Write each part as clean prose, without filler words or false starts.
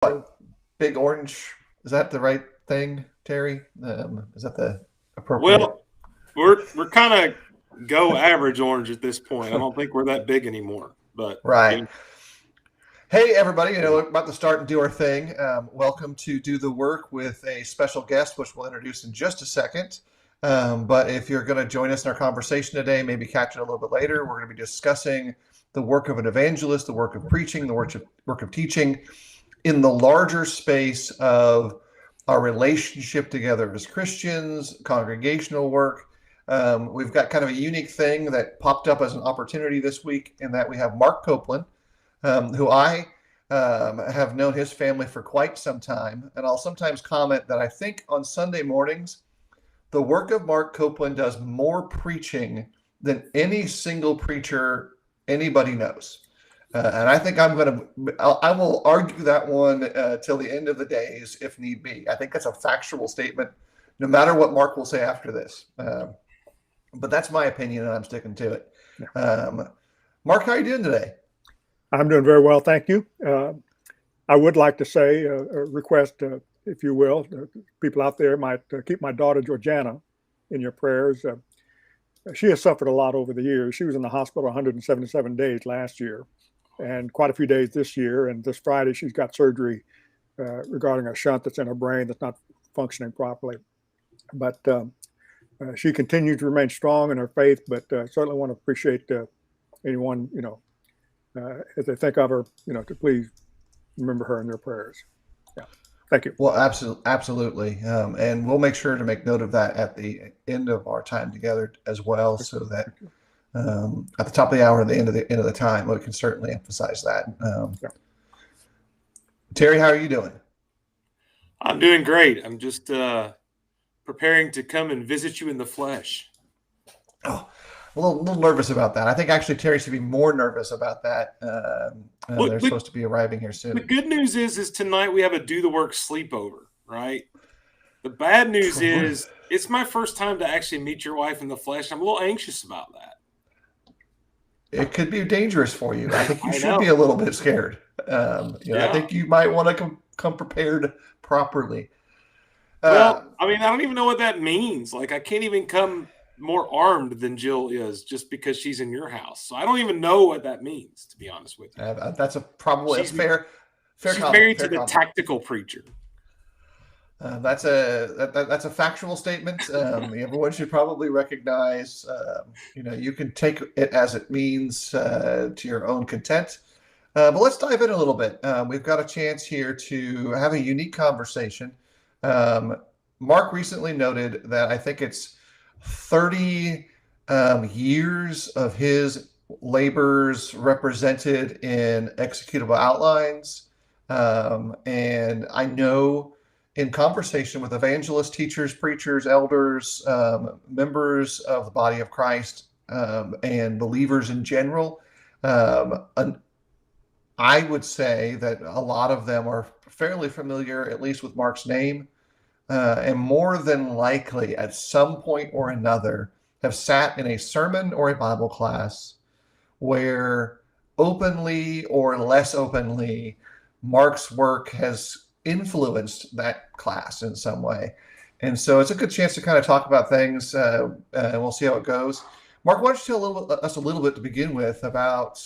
What, big orange? Is that the right thing, Terry? Is that the appropriate? Well, we're kind of go average orange at this point. I don't think we're that big anymore. But Right. Hey, everybody, we're about to start and do our thing. Welcome to Do the Work with a special guest, which we'll introduce in just a second. But if you're going to join us in our conversation today, maybe catch it a little bit later, we're going to be discussing the work of an evangelist, the work of preaching, the work of teaching in the larger space of our relationship together as Christians, congregational work. We've got kind of a unique thing that popped up as an opportunity this week in that we have Mark Copeland, who I have known his family for quite some time. And I'll sometimes comment that I think on Sunday mornings, the work of Mark Copeland does more preaching than any single preacher anybody knows. And I think I will argue that one till the end of the days, if need be. I think that's a factual statement, no matter what Mark will say after this. But that's my opinion, and I'm sticking to it. Mark, how are you doing today? I'm doing very well, thank you. I would like to say, request, if you will, people out there might keep my daughter Georgiana in your prayers. She has suffered a lot over the years. She was in the hospital 177 days last year and quite a few days this year. And this Friday, she's got surgery regarding a shunt that's in her brain that's not functioning properly. But she continues to remain strong in her faith, but certainly want to appreciate anyone, as they think of her, to please remember her in their prayers. Yeah. Thank you. Well, absolutely. And we'll make sure to make note of that at the end of our time together as well, so that at the top of the hour, at the end of the time, we can certainly emphasize that. Terry, how are you doing? I'm doing great. I'm just preparing to come and visit you in the flesh. Oh, a little nervous about that. I think actually Terry should be more nervous about that. They're supposed to be arriving here soon. The good news is tonight we have a Do the Work sleepover, right? The bad news is it's my first time to actually meet your wife in the flesh. I'm a little anxious about that. It could be dangerous for you. I think you should be a little bit scared. I think you might want to come prepared properly. Well, I don't even know what that means. Like, I can't even come more armed than Jill is just because she's in your house. So I don't even know what that means, to be honest with you. That's probably a fair she's comment. Married to the tactical preacher. That's a factual statement. Everyone should probably recognize, you can take it as it means to your own content. But let's dive in a little bit. We've got a chance here to have a unique conversation. Mark recently noted that I think it's 30 years of his labors represented in Executable Outlines. And I know in conversation with evangelists, teachers, preachers, elders, members of the body of Christ, and believers in general, I would say that a lot of them are fairly familiar, at least with Mark's name, and more than likely at some point or another have sat in a sermon or a Bible class where openly or less openly Mark's work has influenced that class in some way. And so it's a good chance to kind of talk about things, and we'll see how it goes. Mark, why don't you tell us a little bit to begin with about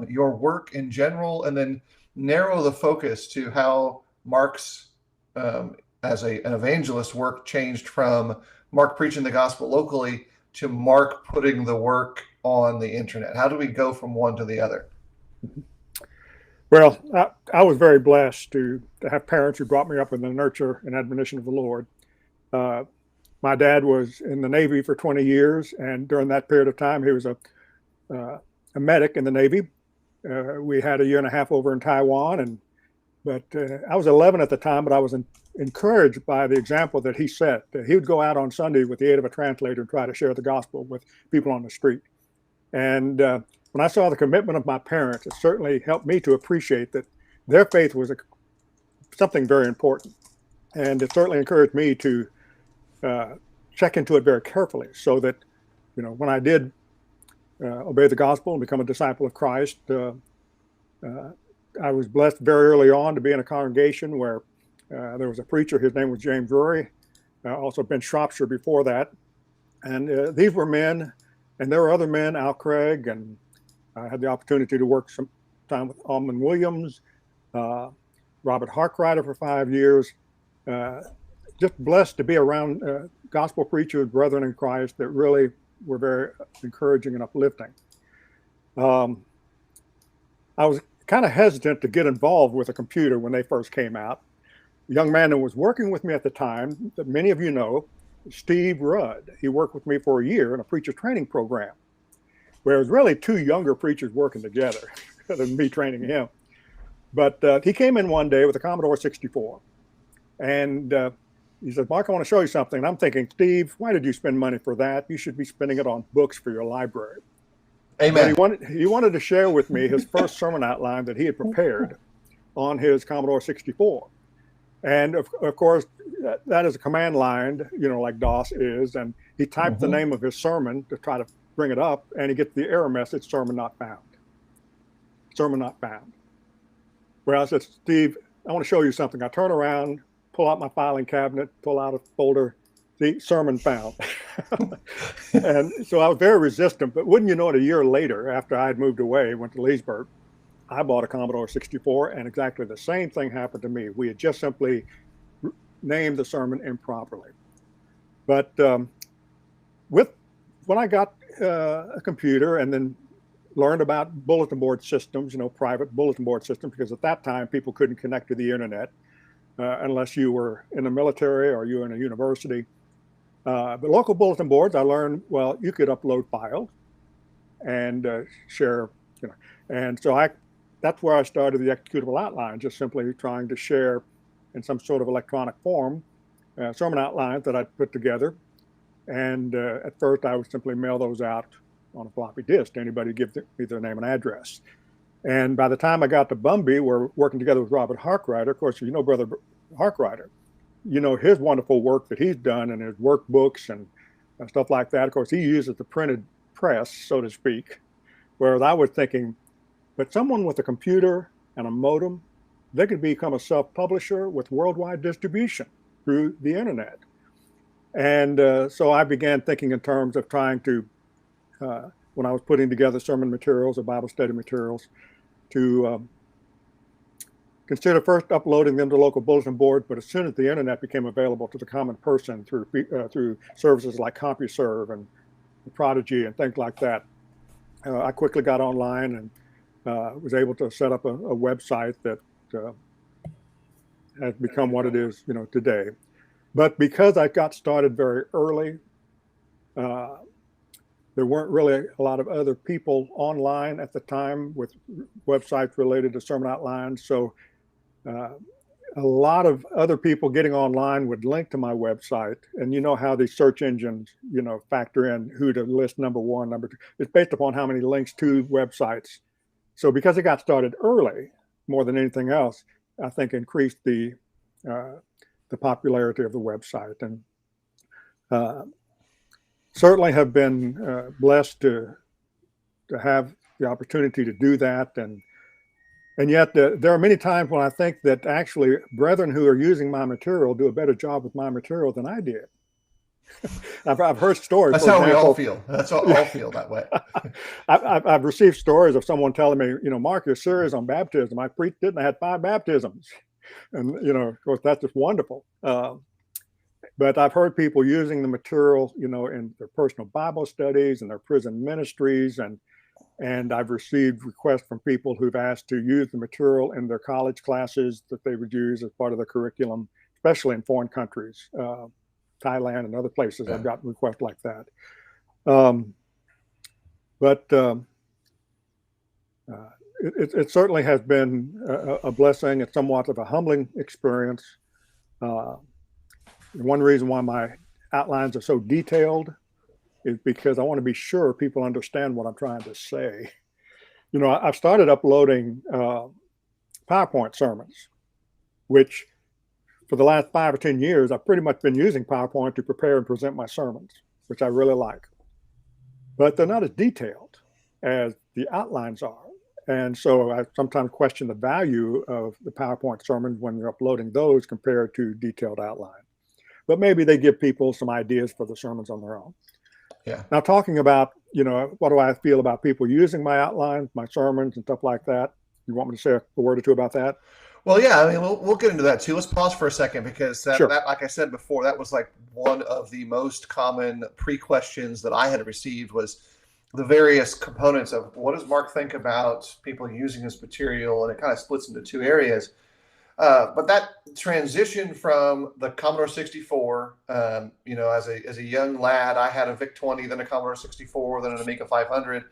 your work in general, and then narrow the focus to how Mark's, as an evangelist, work changed from Mark preaching the gospel locally to Mark putting the work on the internet. How do we go from one to the other? Well, I was very blessed to have parents who brought me up in the nurture and admonition of the Lord. My dad was in the Navy for 20 years, and during that period of time, he was a medic in the Navy. We had a year and a half over in Taiwan, but I was 11 at the time, but I was encouraged by the example that he set. He would go out on Sunday with the aid of a translator and try to share the gospel with people on the street. And when I saw the commitment of my parents, it certainly helped me to appreciate that their faith was something very important. And it certainly encouraged me to check into it very carefully, so that, when I did obey the gospel and become a disciple of Christ, I was blessed very early on to be in a congregation where there was a preacher. His name was James Drury. Also been Shropshire before that. And these were men, and there were other men, Al Craig, and I had the opportunity to work some time with Almond Williams, Robert Harkrider for 5 years. Just blessed to be around gospel preachers, brethren in Christ that really were very encouraging and uplifting. I was kind of hesitant to get involved with a computer when they first came out. The young man that was working with me at the time, that many of you know, Steve Rudd. He worked with me for a year in a preacher training program, where it was really two younger preachers working together than me training him. But he came in one day with a Commodore 64, and he said, "Mark, I want to show you something." And I'm thinking, "Steve, why did you spend money for that? You should be spending it on books for your library." Amen. But he wanted to share with me his first sermon outline that he had prepared on his Commodore 64. And of course, that is a command line, like DOS is. And he typed the name of his sermon to try to bring it up, and he gets the error message, "Sermon not found. Sermon not found." Well, I said, "Steve, I want to show you something." I turn around, pull out my filing cabinet, pull out a folder, the sermon found. And so I was very resistant, but wouldn't you know it, a year later, after I had moved away, went to Leesburg, I bought a Commodore 64, and exactly the same thing happened to me. We had just simply named the sermon improperly. But when I got a computer and then learned about bulletin board systems, private bulletin board systems, because at that time people couldn't connect to the internet unless you were in the military or you were in a university. But local bulletin boards, I learned, well, you could upload files and share, and so that's where I started the Executable Outlines, just simply trying to share in some sort of electronic form sermon outlines that I'd put together. And at first I would simply mail those out on a floppy disk to anybody give me their name and address. And by the time I got to Bumby, we're working together with Robert Harkrider. Of course, Brother Harkrider, his wonderful work that he's done and his workbooks and stuff like that. Of course, he uses the printed press, so to speak, whereas I was thinking, but someone with a computer and a modem, they could become a self-publisher with worldwide distribution through the internet. And so I began thinking in terms of trying to, when I was putting together sermon materials or Bible study materials, to consider first uploading them to local bulletin boards, but as soon as the internet became available to the common person through services like CompuServe and Prodigy and things like that, I quickly got online and was able to set up a website that has become what it is, today. But because I got started very early, there weren't really a lot of other people online at the time with websites related to sermon outlines. So a lot of other people getting online would link to my website. And you know how these search engines, factor in who to list number one, number two. It's based upon how many links to websites. So because it got started early, more than anything else, I think increased the popularity of the website. And certainly have been blessed to have the opportunity to do that. And yet there are many times when I think that actually brethren who are using my material do a better job with my material than I did. I've heard stories. That's how we all feel. That's how all feel that way. I've received stories of someone telling me, Mark, you're serious on baptism. I preached it and I had 5 baptisms. And, of course, that's just wonderful. But I've heard people using the material, in their personal Bible studies and their prison ministries. And I've received requests from people who've asked to use the material in their college classes that they would use as part of their curriculum, especially in foreign countries, Thailand and other places. I've gotten requests like that. It certainly has been a blessing. It's somewhat of a humbling experience. One reason why my outlines are so detailed is because I want to be sure people understand what I'm trying to say. I've started uploading PowerPoint sermons, which for the last 5 or 10 years, I've pretty much been using PowerPoint to prepare and present my sermons, which I really like. But they're not as detailed as the outlines are. And so I sometimes question the value of the PowerPoint sermons when you're uploading those compared to detailed outline. But maybe they give people some ideas for the sermons on their own. Yeah. Now, talking about, what do I feel about people using my outlines, my sermons, and stuff like that? You want me to say a word or two about that? Well, yeah, I mean, we'll get into that too. Let's pause for a second because Sure. that, like I said before, that was like one of the most common pre-questions that I had received was the various components of what does Mark think about people using this material, and it kind of splits into two areas. But that transition from the Commodore 64, as a young lad, I had a VIC-20, then a Commodore 64, then an Amiga 500.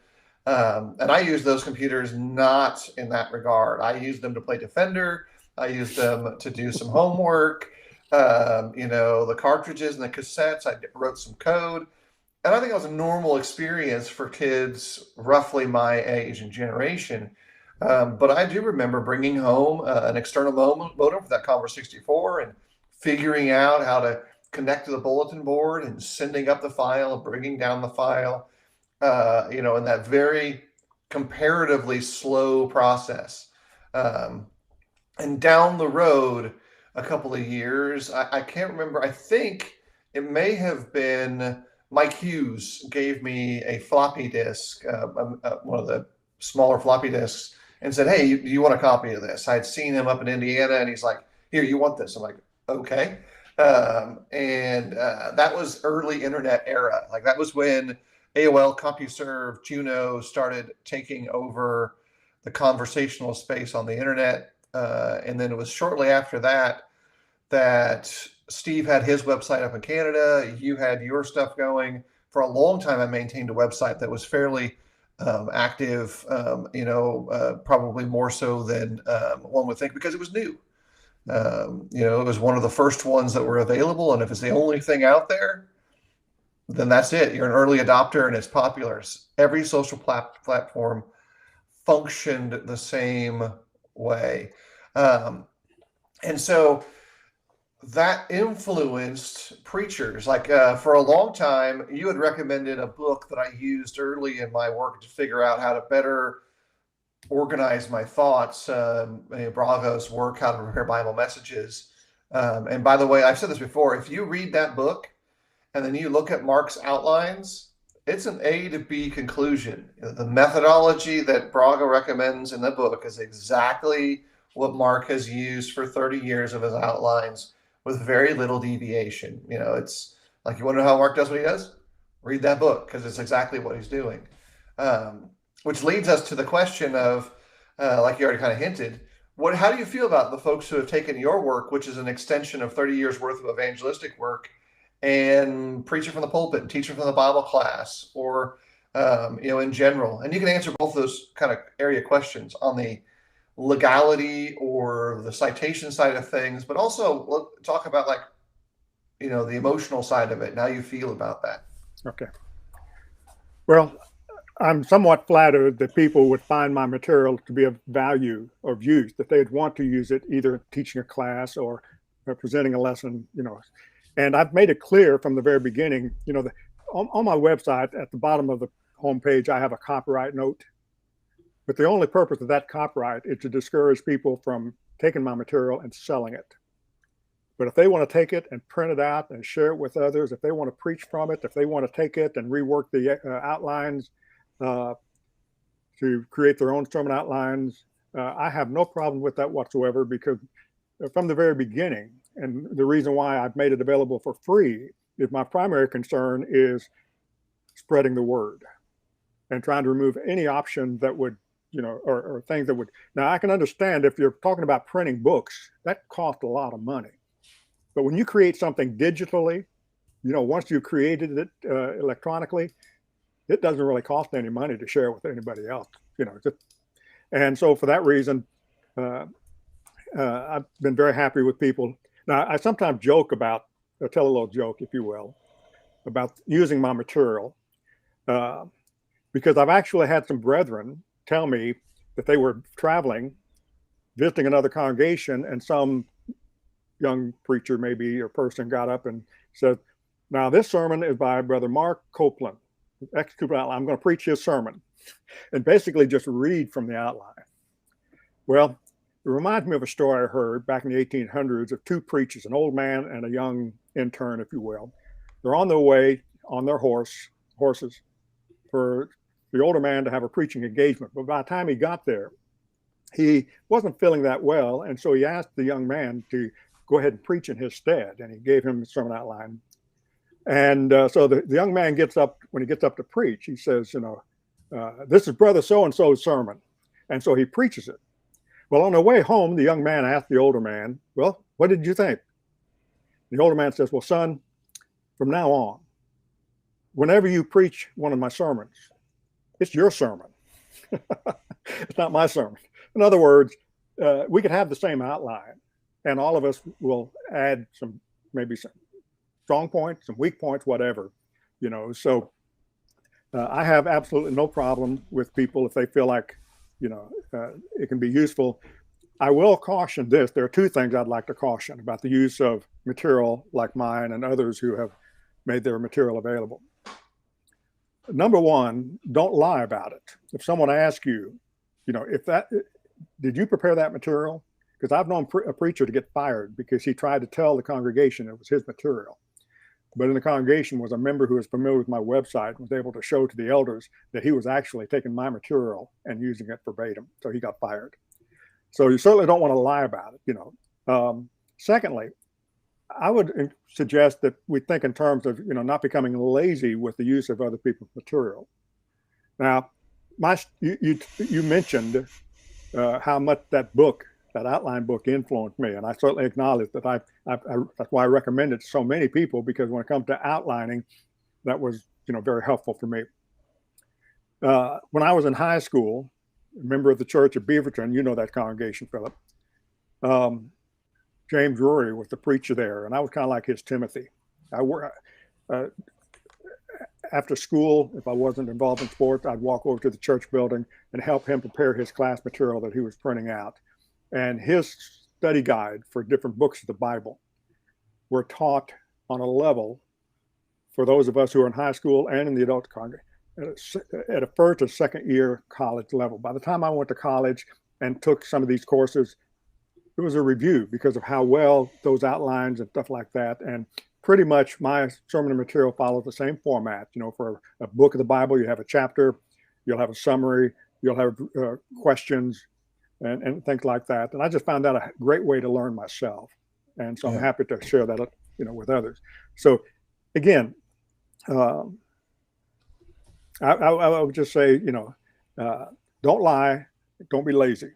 And I used those computers not in that regard. I used them to play Defender. I used them to do some homework. The cartridges and the cassettes, I wrote some code. And I think it was a normal experience for kids roughly my age and generation. But I do remember bringing home an external modem for that Commodore 64 and figuring out how to connect to the bulletin board and sending up the file and bringing down the file, in that very comparatively slow process. And down the road, a couple of years, I can't remember. I think it may have been Mike Hughes gave me a floppy disk, one of the smaller floppy disks, and said, "Hey, do you want a copy of this?" I had seen him up in Indiana, and he's like, "Here, you want this?" I'm like, "Okay." That was early internet era. Like that was when AOL, CompuServe, Juno started taking over the conversational space on the internet. And then it was shortly after that Steve had his website up in Canada. You had your stuff going. For a long time, I maintained a website that was fairly active, probably more so than one would think because it was new. It was one of the first ones that were available. And if it's the only thing out there, then that's it. You're an early adopter and it's popular. Every social platform functioned the same way. And so that influenced preachers. Like for a long time, you had recommended a book that I used early in my work to figure out how to better organize my thoughts. Bravo's work, How to Prepare Bible Messages. And by the way, I've said this before, if you read that book and then you look at Mark's outlines, it's an A to B conclusion. The methodology that Braga recommends in the book is exactly what Mark has used for 30 years of his outlines with very little deviation. It's like, you want to know how Mark does what he does? Read that book because it's exactly what he's doing. Which leads us to the question of, like you already kind of hinted, how do you feel about the folks who have taken your work, which is an extension of 30 years worth of evangelistic work, and preaching from the pulpit and teaching from the Bible class, or in general? And you can answer both of those kind of area questions on the legality or the citation side of things, but also talk about the emotional side of it and how you feel about that. Okay. Well, I'm somewhat flattered that people would find my material to be of value or of use, that they'd want to use it either teaching a class or presenting a lesson, And I've made it clear from the very beginning, on my website at the bottom of the homepage, I have a copyright note. But the only purpose of that copyright is to discourage people from taking my material and selling it. But if they want to take it and print it out and share it with others, if they want to preach from it, if they want to take it and rework the outlines to create their own sermon outlines, I have no problem with that whatsoever, because from the very beginning, and the reason why I've made it available for free is my primary concern is spreading the word and trying to remove any option that would, or things that would. Now, I can understand if you're talking about printing books, that costs a lot of money. But when you create something digitally, once you've created it electronically, it doesn't really cost any money to share with anybody else, And so for that reason, I've been very happy with people. Now, I sometimes joke about, or tell a little joke, if you will, about using my material, because I've actually had some brethren tell me that they were traveling, visiting another congregation, and some young preacher maybe or person got up and said, "Now this sermon is by Brother Mark Copeland, Executable Outlines. I'm going to preach his sermon." and basically just read from the outline. Well, it reminds me of a story I heard back in the 1800s of two preachers, an old man and a young intern, if you will. They're on their way on their horses for the older man to have a preaching engagement. But by the time he got there, he wasn't feeling that well. And so he asked the young man to go ahead and preach in his stead. And he gave him the sermon outline. And so the young man gets up, when he gets up to preach, he says, this is Brother So-and-so's sermon. And so he preaches it. Well, on the way home, the young man asked the older man, well, what did you think? The older man says, well, son, from now on, whenever you preach one of my sermons, it's your sermon. It's not my sermon. In other words, we could have the same outline, and all of us will add maybe some strong points, some weak points, whatever, So I have absolutely no problem with people if they feel like, it can be useful. I will caution this. There are two things I'd like to caution about the use of material like mine and others who have made their material available. Number one, don't lie about it. If someone asks you, did you prepare that material? Because I've known a preacher to get fired because he tried to tell the congregation it was his material. But in the congregation was a member who was familiar with my website and was able to show to the elders that he was actually taking my material and using it verbatim. So he got fired. So you certainly don't want to lie about it, Secondly, I would suggest that we think in terms of, not becoming lazy with the use of other people's material. Now, you mentioned how much that outline book influenced me. And I certainly acknowledge that that's why I recommend it to so many people, because when it comes to outlining, that was, very helpful for me. When I was in high school, a member of the church of Beaverton, that congregation, Philip, James Rory was the preacher there. And I was kind of like his Timothy. After school, if I wasn't involved in sports, I'd walk over to the church building and help him prepare his class material that he was printing out. And his study guide for different books of the Bible were taught on a level for those of us who are in high school and in the adult congregation at a first or second year college level. By the time I went to college and took some of these courses, it was a review because of how well those outlines and stuff like that. And pretty much my sermon material follows the same format. For a book of the Bible, you have a chapter, you'll have a summary, you'll have questions, and things like that. And I just found that a great way to learn myself. And so I'm happy to share that, with others. So again, I would just say, don't lie, don't be lazy.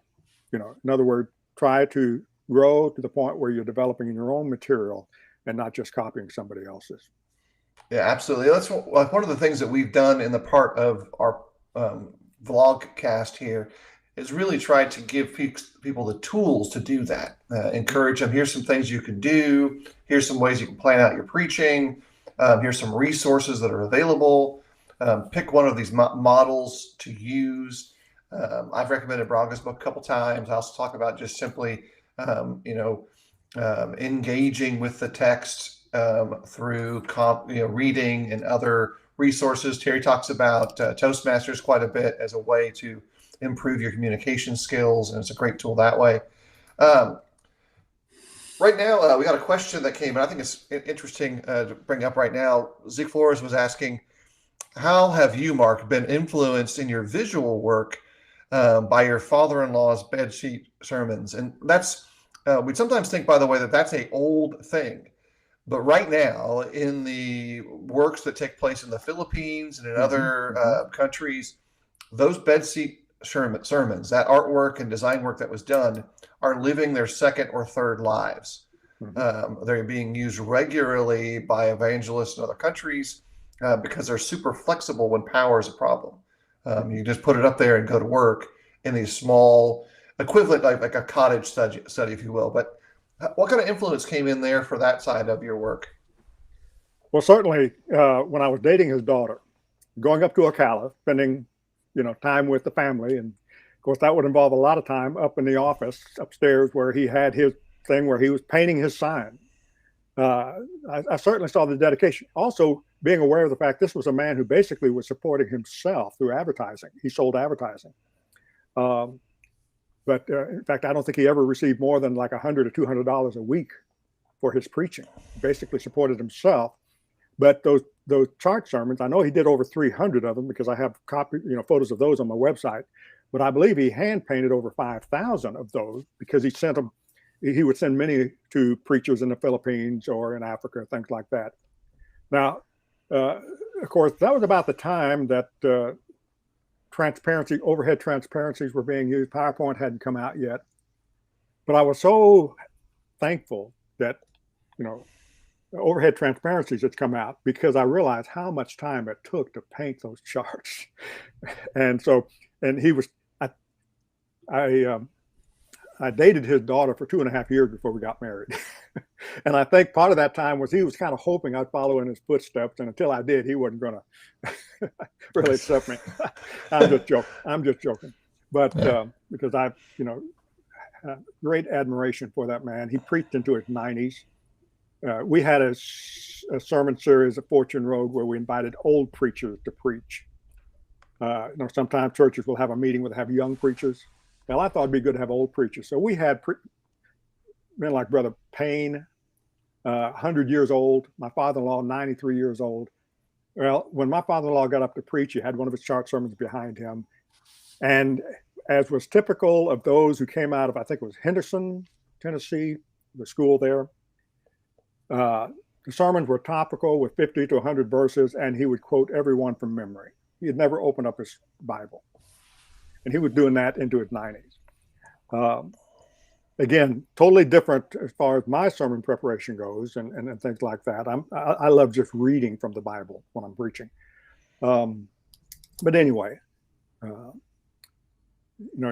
In other words, try to grow to the point where you're developing your own material and not just copying somebody else's. Yeah, absolutely. That's one of the things that we've done in the part of our vlog cast here is really try to give people the tools to do that. Encourage them. Here's some things you can do. Here's some ways you can plan out your preaching. Here's some resources that are available. Pick one of these models to use. I've recommended Braga's book a couple times. I also talk about just simply, engaging with the text through reading and other resources. Terry talks about Toastmasters quite a bit as a way to improve your communication skills, and it's a great tool that way. Right now, we got a question that came, and I think it's interesting to bring up right now. Zeke Flores was asking, how have you, Mark, been influenced in your visual work by your father-in-law's bedsheet sermons? And that's, we'd sometimes think, by the way, that that's an old thing. But right now, in the works that take place in the Philippines and in other countries, those bedsheet sermons, that artwork and design work that was done, are living their second or third lives. They're being used regularly by evangelists in other countries because they're super flexible when power is a problem. You just put it up there and go to work in these small equivalent, like a cottage study, if you will. But what kind of influence came in there for that side of your work? Well, certainly when I was dating his daughter, going up to Ocala, spending time with the family, and of course that would involve a lot of time up in the office upstairs where he had his thing where he was painting his sign. I certainly saw the dedication. Also, being aware of the fact this was a man who basically was supporting himself through advertising. He sold advertising. But in fact, I don't think he ever received more than like $100 or $200 a week for his preaching. He basically supported himself. But those chart sermons, I know he did over 300 of them because I have photos of those on my website. But I believe he hand painted over 5,000 of those because he sent them. He would send many to preachers in the Philippines or in Africa, things like that. Now, of course, that was about the time that overhead transparencies were being used. PowerPoint hadn't come out yet. But I was so thankful that, overhead transparencies had come out because I realized how much time it took to paint those charts. And he was, I dated his daughter for 2.5 years before we got married. And I think part of that time was he was kind of hoping I'd follow in his footsteps. And until I did, he wasn't going to really accept me. I'm just joking. But because I, great admiration for that man. He preached into his 90s. We had a sermon series at Fortune Road where we invited old preachers to preach. Sometimes churches will have a meeting where they have young preachers. Well, I thought it'd be good to have old preachers. So we had men like Brother Payne, 100 years old, my father-in-law, 93 years old. Well, when my father-in-law got up to preach, he had one of his chart sermons behind him. And as was typical of those who came out of, I think it was Henderson, Tennessee, the school there, the sermons were topical with 50 to 100 verses, and he would quote every one from memory. He had never opened up his Bible. And he was doing that into his 90s. Again, totally different as far as my sermon preparation goes and things like that. I love just reading from the Bible when I'm preaching. But anyway,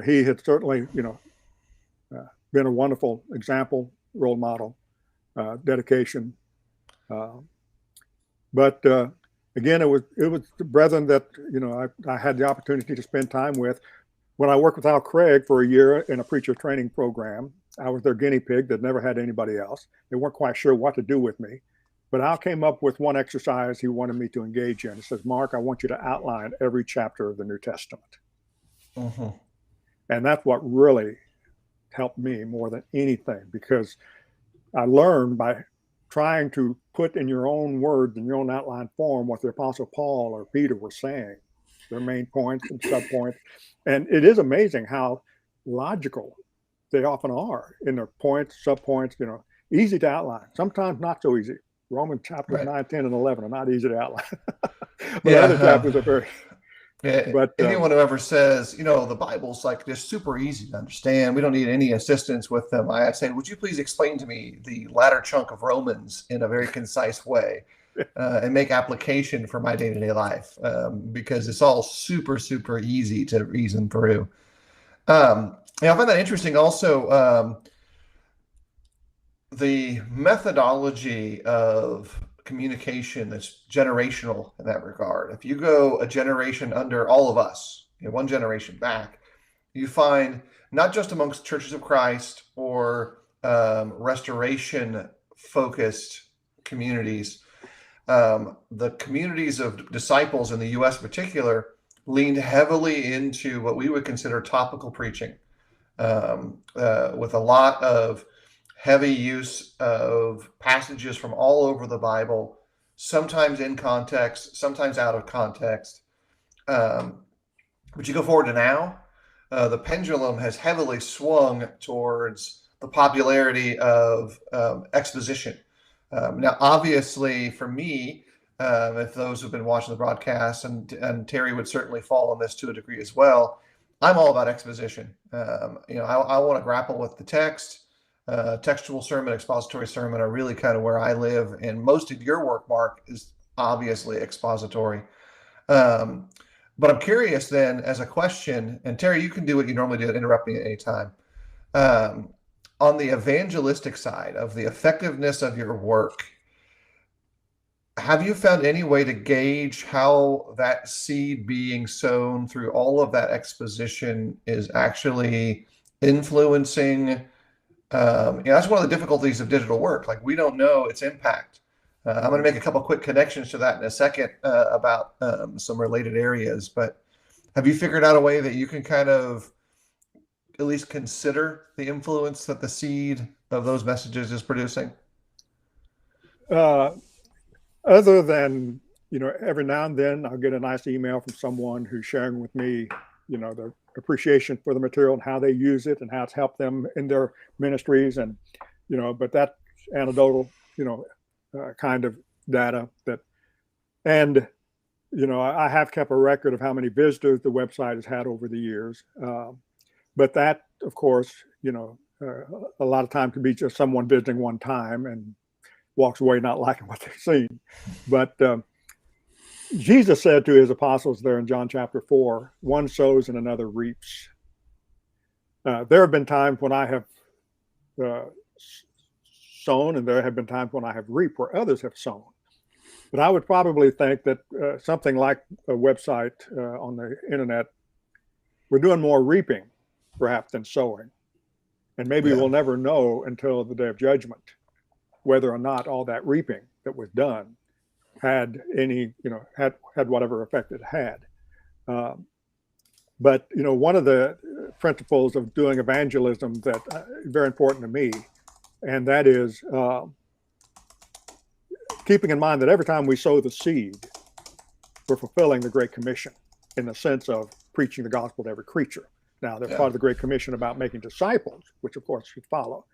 he had certainly, been a wonderful example, role model, dedication. But again, it was the brethren that, I had the opportunity to spend time with. When I worked with Al Craig for a year in a preacher training program, I was their guinea pig that never had anybody else. They weren't quite sure what to do with me. But Al came up with one exercise he wanted me to engage in. He says, Mark, I want you to outline every chapter of the New Testament. Uh-huh. And that's what really helped me more than anything, because I learned by trying to put in your own words, in your own outline form, what the Apostle Paul or Peter were saying, their main points and subpoints. And it is amazing how logical they often are in their points, subpoints, easy to outline. Sometimes not so easy. Romans chapters 9, 10, and 11 are not easy to outline. But other chapters are very... Yeah, but anyone who ever says, the Bible's like just super easy to understand, we don't need any assistance with them, I'd say, would you please explain to me the latter chunk of Romans in a very concise way and make application for my day-to-day life, because it's all super, super easy to reason through. I find that interesting also, the methodology of communication that's generational in that regard. If you go a generation under all of us, one generation back, you find not just amongst churches of Christ or restoration focused communities, the communities of disciples in the U.S. in particular leaned heavily into what we would consider topical preaching, with a lot of heavy use of passages from all over the Bible, sometimes in context, sometimes out of context. But you go forward to now, the pendulum has heavily swung towards the popularity of exposition. Now, obviously, for me, if those who've been watching the broadcast, and Terry would certainly fall on this to a degree as well, I'm all about exposition. I want to grapple with the text. Textual sermon, expository sermon are really kind of where I live, and most of your work, Mark, is obviously expository. But I'm curious then, as a question, and Terry, you can do what you normally do, interrupt me at any time. On the evangelistic side of the effectiveness of your work, have you found any way to gauge how that seed being sown through all of that exposition is actually influencing That's one of the difficulties of digital work. Like, we don't know its impact. I'm going to make a couple quick connections to that in a second about some related areas. But have you figured out a way that you can kind of at least consider the influence that the seed of those messages is producing? Other than, every now and then I'll get a nice email from someone who's sharing with me, their appreciation for the material and how they use it and how it's helped them in their ministries. And, but that's anecdotal, kind of data I have kept a record of how many visitors the website has had over the years. But that, of course, a lot of time could be just someone visiting one time and walks away not liking what they've seen. But Jesus said to his apostles there in John chapter 4, one sows and another reaps. There have been times when I have sown, and there have been times when I have reaped where others have sown. But I would probably think that something like a website on the internet, we're doing more reaping perhaps than sowing. And maybe we'll never know until the day of judgment whether or not all that reaping that was done had any, had whatever effect it had. But one of the principles of doing evangelism that is very important to me, and that is keeping in mind that every time we sow the seed, we're fulfilling the Great Commission in the sense of preaching the gospel to every creature. Now, there's part of the Great Commission about making disciples, which of course should follow.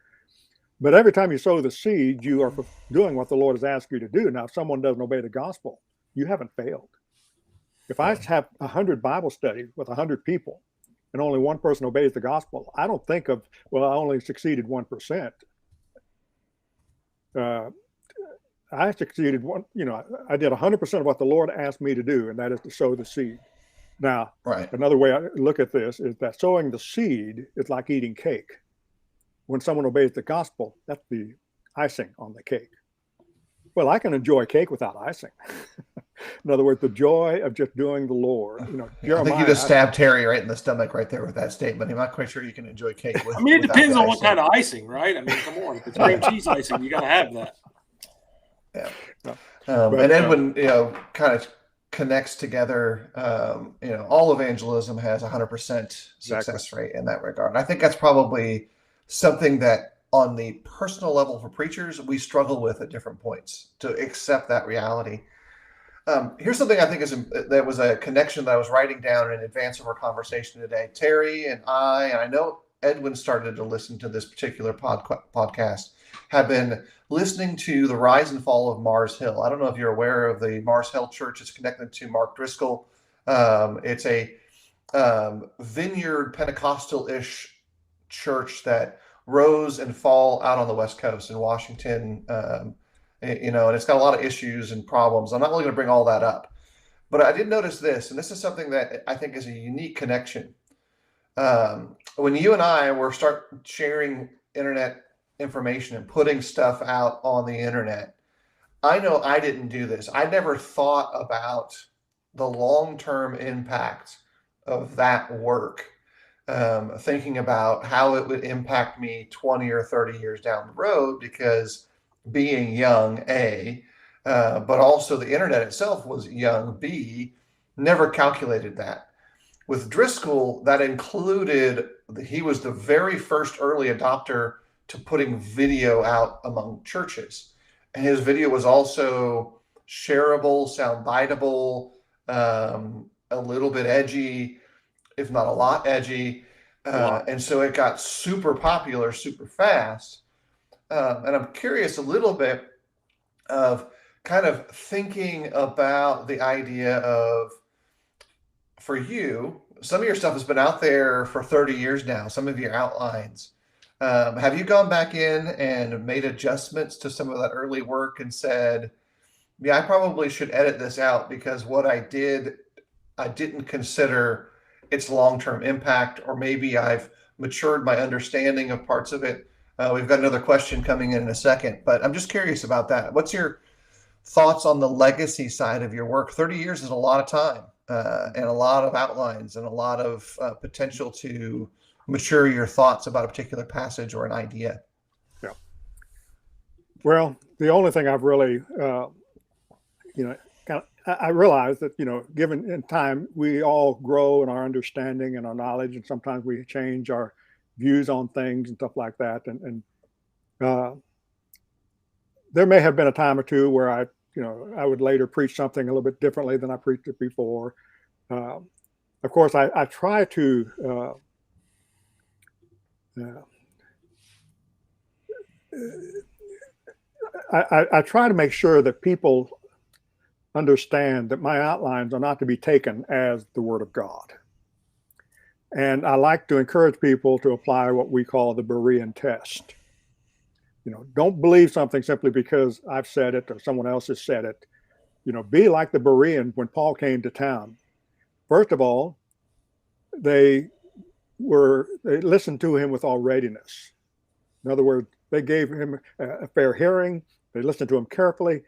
But every time you sow the seed, you are doing what the Lord has asked you to do. Now, if someone doesn't obey the gospel, you haven't failed. If I have 100 Bible studies with 100 people and only one person obeys the gospel, I don't think of, well, I only succeeded 1%. I succeeded I did 100% of what the Lord asked me to do, and that is to sow the seed. Now, another way I look at this is that sowing the seed is like eating cake. When someone obeys the gospel, that's the icing on the cake. Well, I can enjoy cake without icing. In other words, the joy of just doing the Lord. Jeremiah, I think you just stabbed Terry right in the stomach right there with that statement. I'm not quite sure you can enjoy cake with. It depends on what kind of icing, right? Come on, if it's cream cheese icing, you got to have that. Yeah. And Edwin, kind of connects together. All evangelism has 100% success rate in that regard. And I think that's probably something that on the personal level for preachers, we struggle with at different points to accept that reality. Here's something I think that was a connection that I was writing down in advance of our conversation today. Terry and I know Edwin started to listen to this particular podcast, have been listening to the rise and fall of Mars Hill. I don't know if you're aware of the Mars Hill Church. It's connected to Mark Driscoll. It's a vineyard Pentecostal-ish church that rose and fall out on the West Coast in Washington, and it's got a lot of issues and problems. I'm not really going to bring all that up, but I did notice this, and this is something that I think is a unique connection. When you and I were start sharing internet information and putting stuff out on the internet, I know I didn't do this. I never thought about the long-term impact of that work, thinking about how it would impact me 20 or 30 years down the road, because being young, A, but also the internet itself was young, B, never calculated that. With Driscoll, that included, he was the very first early adopter to putting video out among churches. And his video was also shareable, soundbiteable, a little bit edgy, if not a lot edgy. And so it got super popular, super fast. And I'm curious a little bit of kind of thinking about the idea of, for you, some of your stuff has been out there for 30 years now, some of your outlines. Have you gone back in and made adjustments to some of that early work and said, yeah, I probably should edit this out because what I did, I didn't consider its long-term impact, or maybe I've matured my understanding of parts of it? We've got another question coming in a second, but I'm just curious about that. What's your thoughts on the legacy side of your work? 30 years is a lot of time, and a lot of outlines and a lot of potential to mature your thoughts about a particular passage or an idea? Yeah. Well, the only thing I've really, I realize that, given in time, we all grow in our understanding and our knowledge, and sometimes we change our views on things and stuff like that. And there may have been a time or two where I would later preach something a little bit differently than I preached it before. Of course, I try to I try to make sure that people understand that my outlines are not to be taken as the Word of God. And I like to encourage people to apply what we call the Berean test. Don't believe something simply because I've said it or someone else has said it. Be like the Bereans when Paul came to town. First of all, they listened to him with all readiness. In other words, they gave him a fair hearing. They listened to him carefully.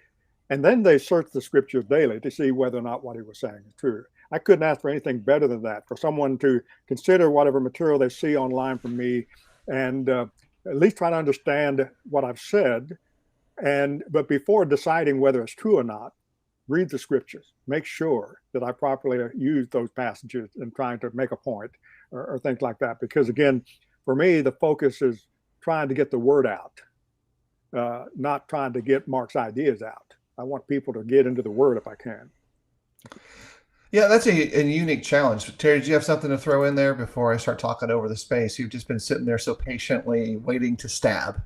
And then they searched the scriptures daily to see whether or not what he was saying is true. I couldn't ask for anything better than that, for someone to consider whatever material they see online from me and at least try to understand what I've said. But before deciding whether it's true or not, read the scriptures. Make sure that I properly use those passages in trying to make a point or things like that. Because again, for me, the focus is trying to get the word out, not trying to get Mark's ideas out. I want people to get into the word if I can. Yeah, that's a unique challenge. Terry, do you have something to throw in there before I start talking over the space? You've just been sitting there so patiently waiting to stab.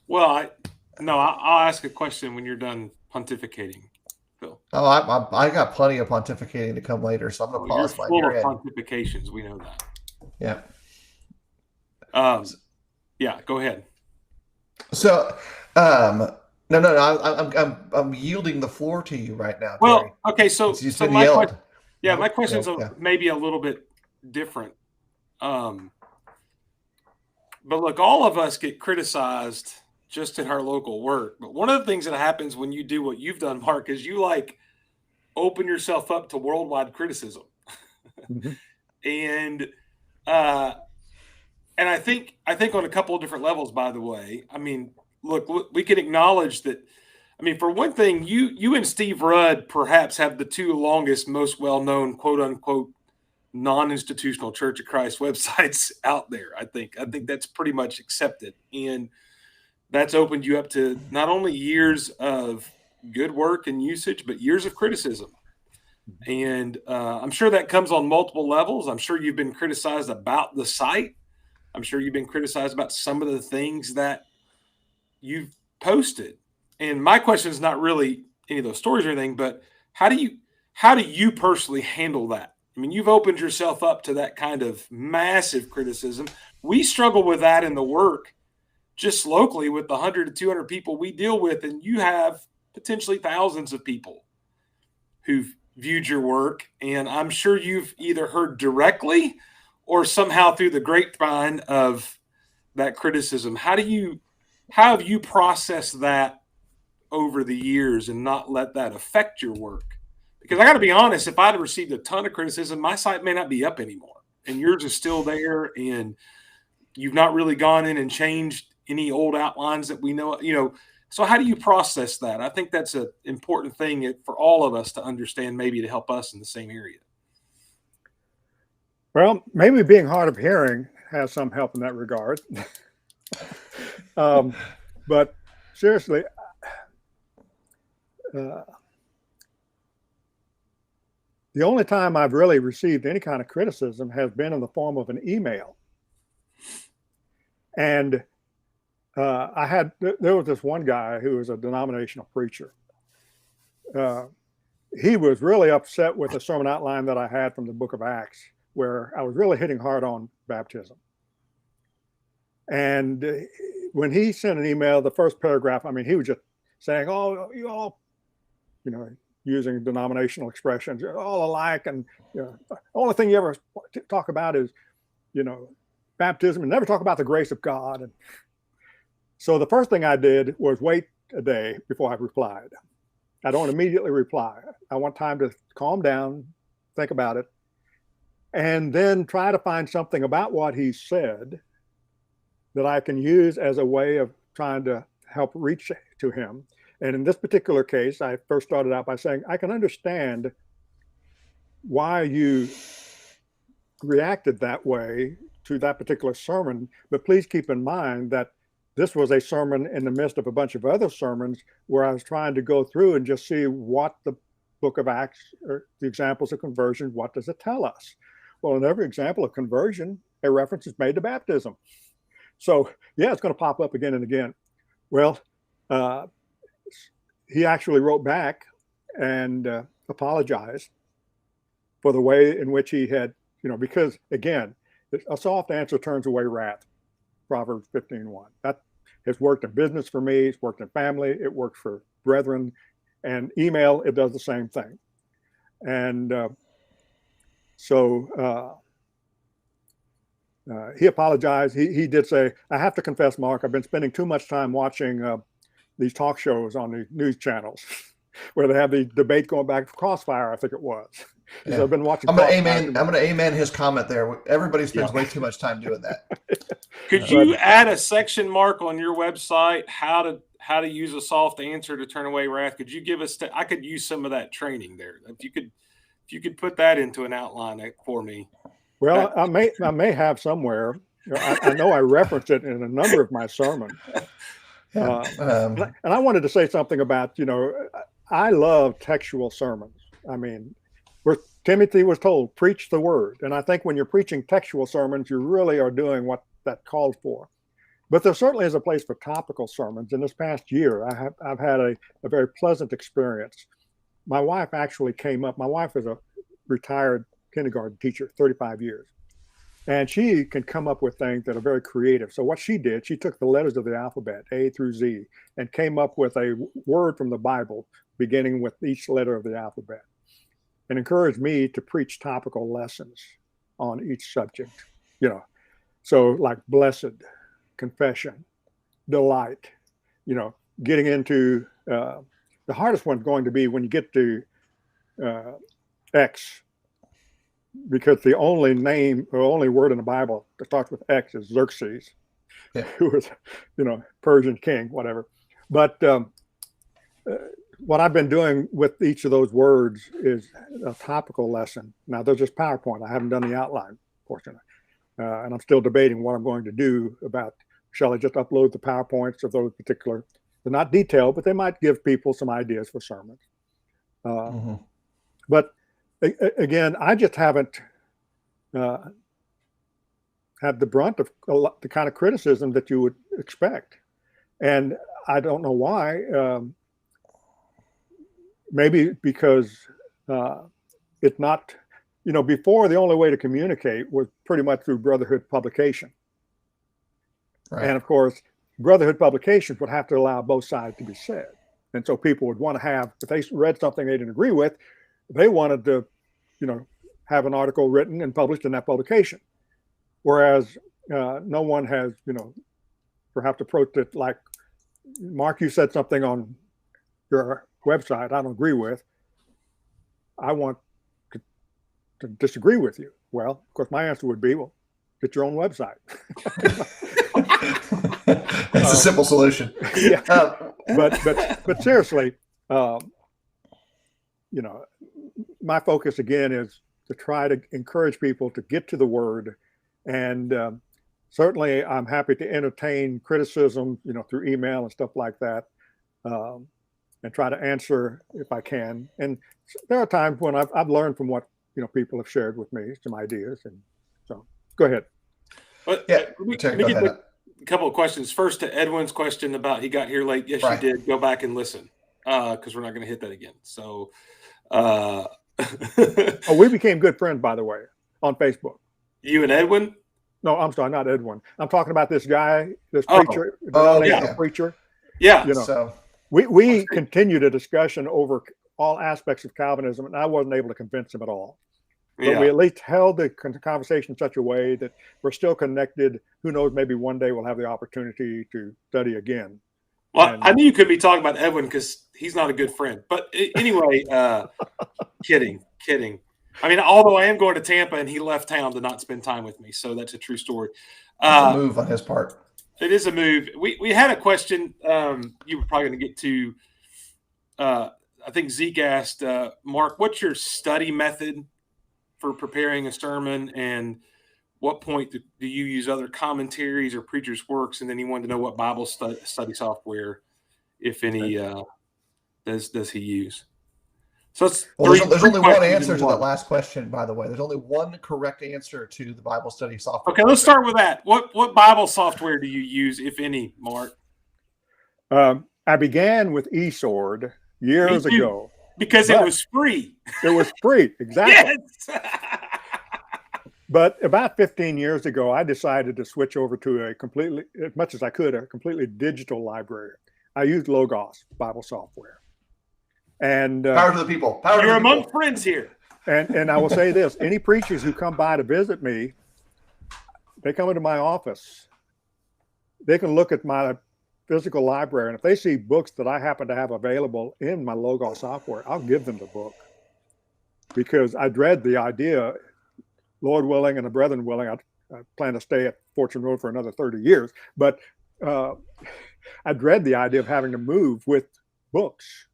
Well, I'll ask a question when you're done pontificating, Phil. Oh, I got plenty of pontificating to come later, so I'm going to pause my full of pontifications. We know that. Yeah. Yeah, go ahead. So, No, I'm yielding the floor to you right now, Terry. Well, okay, so my question's maybe a little bit different. But look, all of us get criticized just in our local work. But one of the things that happens when you do what you've done, Mark, is you open yourself up to worldwide criticism. Mm-hmm. And I think on a couple of different levels, by the way. I mean, look, we can acknowledge that. I mean, for one thing, you and Steve Rudd perhaps have the two longest, most well-known, quote unquote, non-institutional Church of Christ websites out there. I think that's pretty much accepted. And that's opened you up to not only years of good work and usage, but years of criticism. And I'm sure that comes on multiple levels. I'm sure you've been criticized about the site. I'm sure you've been criticized about some of the things that you've posted. And my question is not really any of those stories or anything, but how do you personally handle that? I mean, you've opened yourself up to that kind of massive criticism. We struggle with that in the work just locally with the 100 to 200 people we deal with. And you have potentially thousands of people who've viewed your work. And I'm sure you've either heard directly or somehow through the grapevine of that criticism. How have you processed that over the years and not let that affect your work? Because I got to be honest, if I'd received a ton of criticism, my site may not be up anymore, and yours is still there, and you've not really gone in and changed any old outlines that we know. So how do you process that? I think that's an important thing for all of us to understand, maybe to help us in the same area. Well, maybe being hard of hearing has some help in that regard. But seriously, the only time I've really received any kind of criticism has been in the form of an email. And there was this one guy who was a denominational preacher. He was really upset with the sermon outline that I had from the book of Acts, where I was really hitting hard on baptism. And when he sent an email, the first paragraph, I mean, he was just saying, "Oh, you all, using denominational expressions, all alike, and the only thing you ever talk about is, baptism, and never talk about the grace of God." And so the first thing I did was wait a day before I replied. I don't immediately reply. I want time to calm down, think about it. and then try to find something about what he said that I can use as a way of trying to help reach to him. And in this particular case, I first started out by saying, I can understand why you reacted that way to that particular sermon, but please keep in mind that this was a sermon in the midst of a bunch of other sermons where I was trying to go through and just see what the book of Acts, or the examples of conversion, what does it tell us? Well, in every example of conversion, a reference is made to baptism. So yeah, it's going to pop up again and again. Well, he actually wrote back and apologized for the way in which he had, because again, a soft answer turns away wrath. Proverbs 15:1. That has worked in business for me. It's worked in family. It worked for brethren, and email. It does the same thing. And so he apologized. He did say, I have to confess, Mark, I've been spending too much time watching these talk shows on the news channels where they have the debate going back to Crossfire, I think it was. Yeah. So I've been watching. I'm gonna amen his comment there. Everybody spends way too much time doing that. Could you add a section, Mark, on your website how to use a soft answer to turn away wrath? Could you give us? I could use some of that training there. If you could put that into an outline for me. Well, I may have somewhere. I know I referenced it in a number of my sermons. Yeah. And I wanted to say something about, I love textual sermons. I mean, where Timothy was told, preach the word. And I think when you're preaching textual sermons, you really are doing what that called for. But there certainly is a place for topical sermons. In this past year, I've had a very pleasant experience. My wife actually came up. My wife is a retired kindergarten teacher, 35 years. And she can come up with things that are very creative. So what she did, she took the letters of the alphabet, A through Z, and came up with a word from the Bible, beginning with each letter of the alphabet, and encouraged me to preach topical lessons on each subject. So like blessed, confession, delight, getting into the hardest one's going to be when you get to X, because the only name or only word in the Bible that starts with X is Xerxes, who was, Persian king, whatever. But what I've been doing with each of those words is a topical lesson. Now, there's just PowerPoint. I haven't done the outline portion. And I'm still debating what I'm going to do about, shall I just upload the PowerPoints of those particular, they're not detailed, but they might give people some ideas for sermons. But again, I just haven't had the brunt of the kind of criticism that you would expect. And I don't know why. Maybe because it's not, before the only way to communicate was pretty much through Brotherhood publication. Right. And of course, Brotherhood publications would have to allow both sides to be said. And so people would want to have, if they read something they didn't agree with, they wanted to, have an article written and published in that publication. Whereas no one has, perhaps approached it like, Mark, you said something on your website I don't agree with. I want to disagree with you. Well, of course, my answer would be, well, get your own website. That's a simple solution. Yeah. But seriously, my focus again is to try to encourage people to get to the word. And certainly I'm happy to entertain criticism, through email and stuff like that. And try to answer if I can. And there are times when I've learned from what people have shared with me, some ideas. And so, go ahead. But let me get a couple of questions. First, to Edwin's question about he got here late. Yes, right. You did. Go back and listen, because we're not going to hit that again. So, we became good friends, by the way, on Facebook. You and Edwin? No, I'm sorry, not Edwin. I'm talking about this guy, this preacher, preacher. Yeah. So we continued a discussion over all aspects of Calvinism, and I wasn't able to convince him at all. But we at least held the conversation in such a way that we're still connected. Who knows, maybe one day we'll have the opportunity to study again. Well, I knew you could be talking about Edwin because he's not a good friend. But anyway, kidding. I mean, although I am going to Tampa, and he left town to not spend time with me, so that's a true story. It's a move on his part. It is a move. We had a question you were probably going to get to. I think Zeke asked, Mark, what's your study method for preparing a sermon, and what point do you use other commentaries or preachers' works? And then he wanted to know what Bible study software, if any, does he use? So there's only one answer to that last question, by the way. There's only one correct answer to the Bible study software. Okay, let's start with that. What Bible software do you use, if any, Mark? I began with eSword years ago. Because it was free. It was free, exactly. Yes. But about 15 years ago, I decided to switch over to a completely, as much as I could, a completely digital library. I used Logos Bible software. And power to the people. You're among friends here. And I will say this: any preachers who come by to visit me, they come into my office. They can look at my physical library, and if they see books that I happen to have available in my Logos software, I'll give them the book, because I dread the idea, Lord willing and the brethren willing, I plan to stay at Fortune Road for another 30 years, but I dread the idea of having to move with books.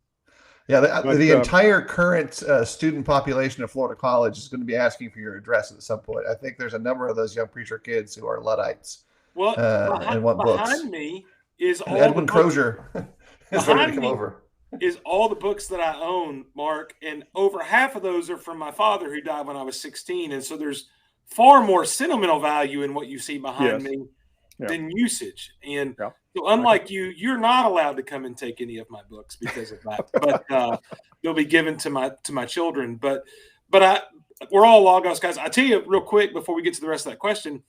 Yeah, the entire current student population of Florida College is going to be asking for your address at some point. I think there's a number of those young preacher kids who are Luddites. Well, and want books. Behind me is all Edwin Crozier is ready to come over. Is all the books that I own, Mark, and over half of those are from my father, who died when I was 16. And so there's far more sentimental value in what you see behind me than usage. And so unlike you're not allowed to come and take any of my books because of that, but they'll be given to my children. But we're all Logos guys. I tell you real quick before we get to the rest of that question,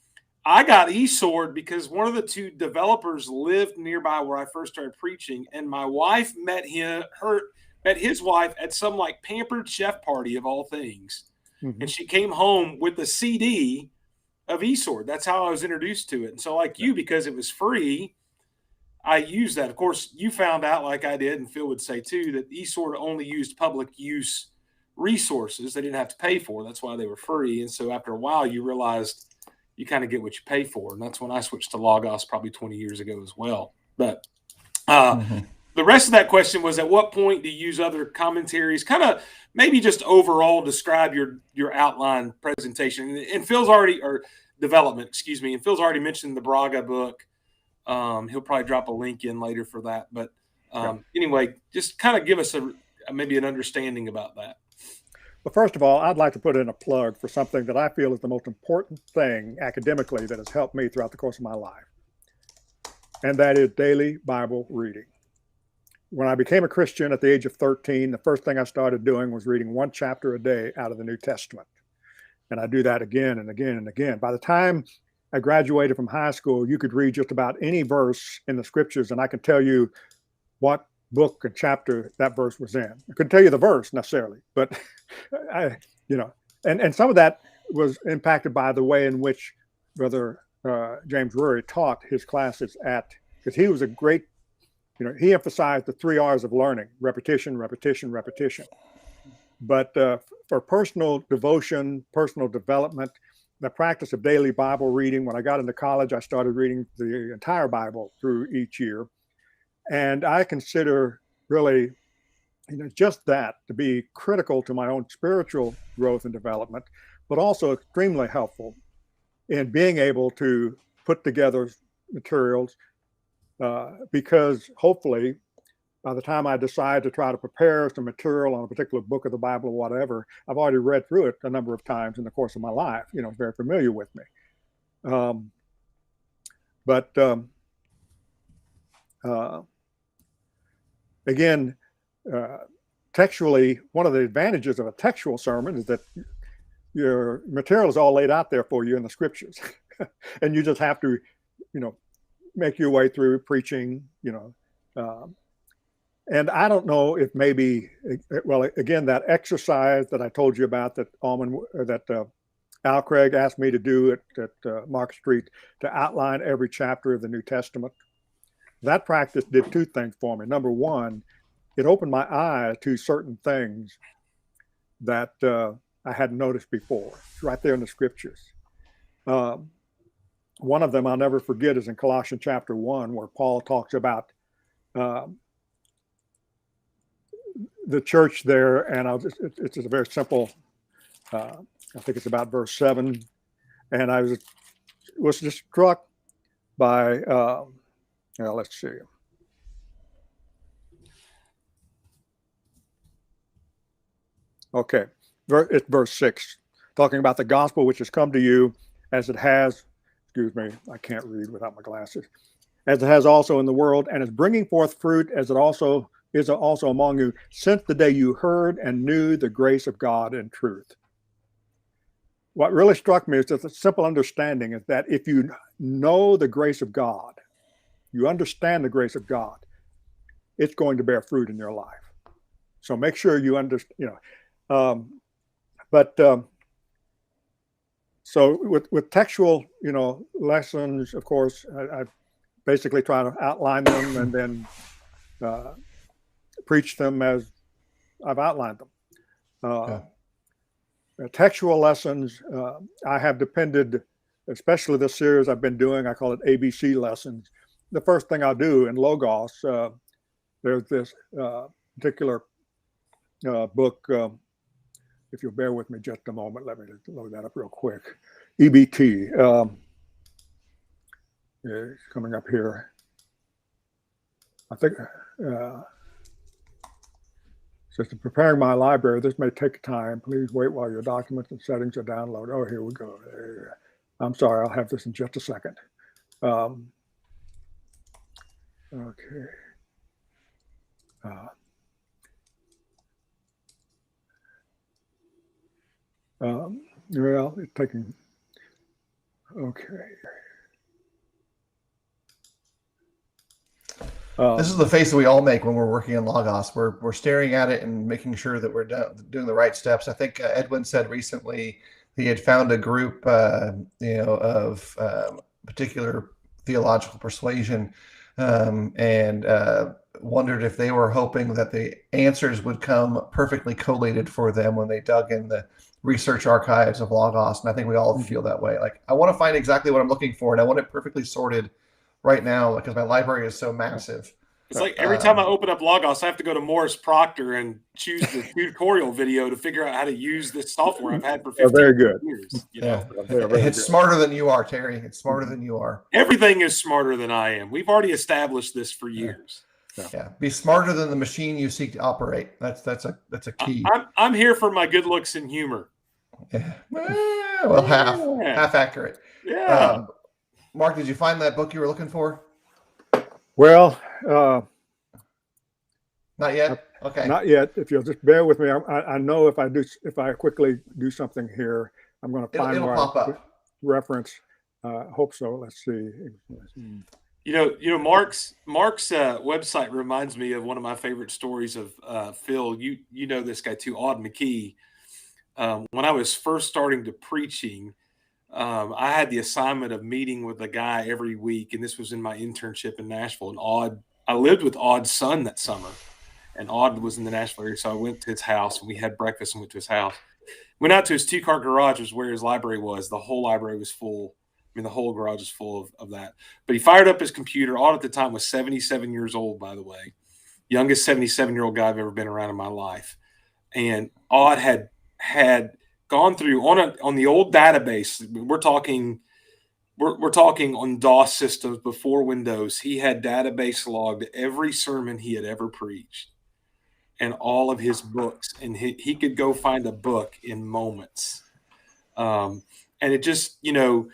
I got eSword because one of the two developers lived nearby where I first started preaching, and my wife met his wife at some like pampered chef party of all things. Mm-hmm. And she came home with the CD of eSword. That's how I was introduced to it. And so like you, because it was free, I used that. Of course, you found out, like I did, and Phil would say too, that eSword only used public use resources they didn't have to pay for. That's why they were free. And so after a while, you realized you kind of get what you pay for. And that's when I switched to Logos probably 20 years ago as well. But the rest of that question was, at what point do you use other commentaries? Kind of maybe just overall describe your outline presentation. And Phil's already, or development, excuse me. And Phil's already mentioned the Braga book. He'll probably drop a link in later for that. But anyway, just kind of give us maybe an understanding about that. Well, first of all, I'd like to put in a plug for something that I feel is the most important thing academically that has helped me throughout the course of my life. And that is daily Bible reading. When I became a Christian at the age of 13, the first thing I started doing was reading one chapter a day out of the New Testament. And I do that again and again and again. By the time I graduated from high school, you could read just about any verse in the scriptures, and I could tell you what book and chapter that verse was in. I couldn't tell you the verse necessarily, but and some of that was impacted by the way in which Brother James Rory taught his classes because he was a great, he emphasized the 3 R's of learning: repetition, repetition, repetition. But for personal devotion, personal development, the practice of daily Bible reading, when I got into college, I started reading the entire Bible through each year. And I consider really, just that to be critical to my own spiritual growth and development, but also extremely helpful in being able to put together materials because hopefully by the time I decide to try to prepare some material on a particular book of the Bible or whatever, I've already read through it a number of times in the course of my life, very familiar with me. Again, textually, one of the advantages of a textual sermon is that your material is all laid out there for you in the scriptures. And you just have to, make your way through preaching, and I don't know if maybe, again, that exercise that I told you about that Al Craig asked me to do at Mark Street, to outline every chapter of the New Testament. That practice did two things for me. Number one, it opened my eyes to certain things that I hadn't noticed before. It's right there in the scriptures. One of them I'll never forget is in Colossians chapter 1, where Paul talks about the church there, and it's just a very simple. I think it's about verse 7, and I was just struck by. Let's see. Okay, it's verse 6, talking about the gospel which has come to you as it has. Excuse me, I can't read without my glasses. As it has also in the world, and is bringing forth fruit, as it also is also among you, since the day you heard and knew the grace of God in truth. What really struck me is just a simple understanding is that if you know the grace of God, you understand the grace of God, it's going to bear fruit in your life. So make sure you understand, so with textual, lessons, of course, I basically try to outline them and then preach them as I've outlined them. Textual lessons, I have depended, especially this series I've been doing, I call it ABC lessons. The first thing I'll do in Logos, there's this particular book, if you'll bear with me just a moment, let me just load that up real quick. EBT, it's coming up here. I think, says, preparing my library, this may take time. Please wait while your documents and settings are downloaded. Oh, here we go. I'm sorry, I'll have this in just a second. Okay. Well, it's taking, okay. This is the face that we all make when we're working in Logos. We're staring at it and making sure that we're doing the right steps. I think Edwin said recently he had found a group, of particular theological persuasion, and wondered if they were hoping that the answers would come perfectly collated for them when they dug in the research archives of Logos. And I think we all feel that way. Like, I want to find exactly what I'm looking for, and I want it perfectly sorted right now because my library is so massive. It's like every time I open up Logos, I have to go to Morris Proctor and choose the tutorial video to figure out how to use this software I've had for 15 very good. years. It's smarter than you are, Terry. It's smarter than you are. Everything is smarter than I am. We've already established this for years. Yeah. Be smarter than the machine you seek to operate. That's a key. I'm here for my good looks and humor. Yeah. Well, half accurate. Yeah. Mark, did you find that book you were looking for? Well, not yet. Okay. Not yet. If you'll just bear with me, I know if I quickly do something here, I'm going to find it'll where pop up. Reference. Hope so. Let's see. Mark's website reminds me of one of my favorite stories of Phil. You know this guy too, Aud McKee. When I was first starting to preaching, I had the assignment of meeting with a guy every week, and this was in my internship in Nashville. And I lived with Aud's son that summer, and Aud was in the Nashville area, so I went to his house, and we had breakfast and went to his house. Went out to his 2-car garage, was where his library was. The whole library was full. I mean, the whole garage is full of that. But he fired up his computer. Aud at the time was 77 years old, by the way. Youngest 77-year-old guy I've ever been around in my life. And Aud had gone through on the old database. We're talking on DOS systems before Windows. He had database logged every sermon he had ever preached and all of his books, and he could go find a book in moments. And it just, I'm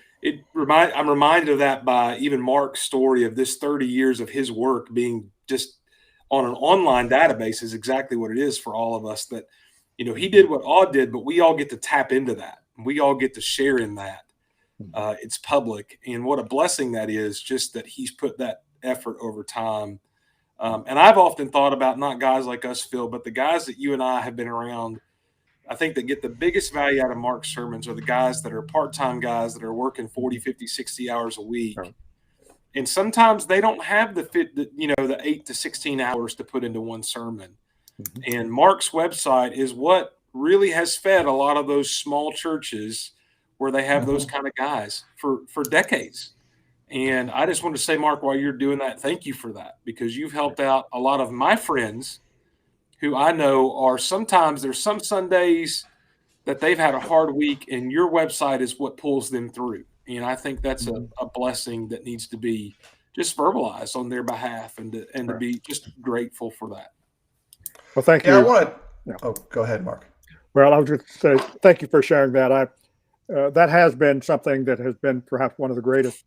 reminded of that by even Mark's story of this 30 years of his work being just on an online database is exactly what it is for all of us. That he did what Aud did, but we all get to tap into that. We all get to share in that. It's public. And what a blessing that is, just that he's put that effort over time. And I've often thought about not guys like us, Phil, but the guys that you and I have been around, I think that get the biggest value out of Mark's sermons are the guys that are part-time guys that are working 40, 50, 60 hours a week. Right. And sometimes they don't have the 8 to 16 hours to put into one sermon. And Mark's website is what really has fed a lot of those small churches where they have those kind of guys for decades. And I just want to say, Mark, while you're doing that, thank you for that, because you've helped out a lot of my friends who I know are sometimes there's some Sundays that they've had a hard week, and your website is what pulls them through. And I think that's a blessing that needs to be just verbalized on their behalf, and to be just grateful for that. Well, thank you. I want to. Oh, go ahead, Mark. Well, I was just to say thank you for sharing that. That has been something that has been perhaps one of the greatest